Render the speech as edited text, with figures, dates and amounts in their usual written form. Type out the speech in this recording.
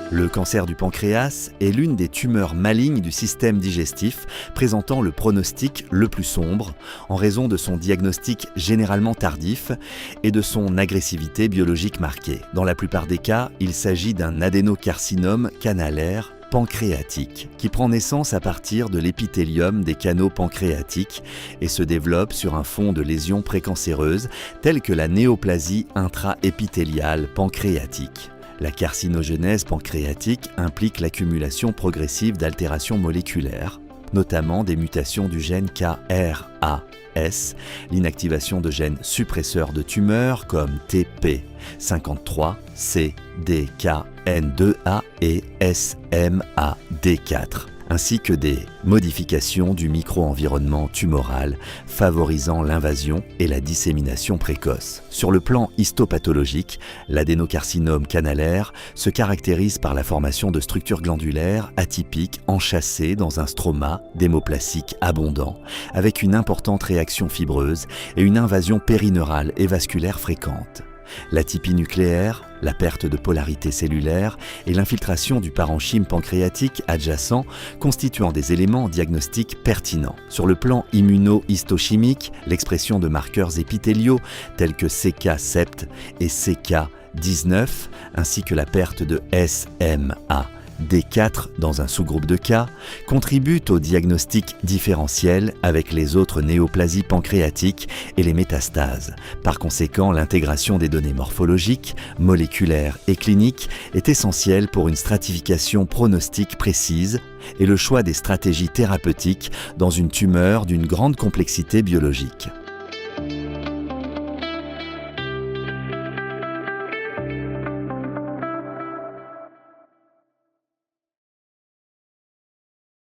Le cancer du pancréas est l'une des tumeurs malignes du système digestif, présentant le pronostic le plus sombre en raison de son diagnostic généralement tardif et de son agressivité biologique marquée. Dans la plupart des cas, il s'agit d'un adénocarcinome canalaire pancréatique qui prend naissance à partir de l'épithélium des canaux pancréatiques et se développe sur un fond de lésions précancéreuses telles que la néoplasie intraépithéliale pancréatique. La carcinogénèse pancréatique implique l'accumulation progressive d'altérations moléculaires, notamment des mutations du gène KRAS, l'inactivation de gènes suppresseurs de tumeurs comme TP53, CDKN2A et SMAD4, ainsi que des modifications du micro-environnement tumoral favorisant l'invasion et la dissémination précoce. Sur le plan histopathologique, l'adénocarcinome canalaire se caractérise par la formation de structures glandulaires atypiques enchâssées dans un stroma démoplacique abondant, avec une importante réaction fibreuse et une invasion périneurale et vasculaire fréquente. L'atypie nucléaire, la perte de polarité cellulaire et l'infiltration du parenchyme pancréatique adjacent constituant des éléments diagnostiques pertinents. Sur le plan immunohistochimique, l'expression de marqueurs épithéliaux tels que CK7 et CK19 ainsi que la perte de SMAD4 dans un sous-groupe de cas contribuent au diagnostic différentiel avec les autres néoplasies pancréatiques et les métastases. Par conséquent, l'intégration des données morphologiques, moléculaires et cliniques est essentielle pour une stratification pronostique précise et le choix des stratégies thérapeutiques dans une tumeur d'une grande complexité biologique.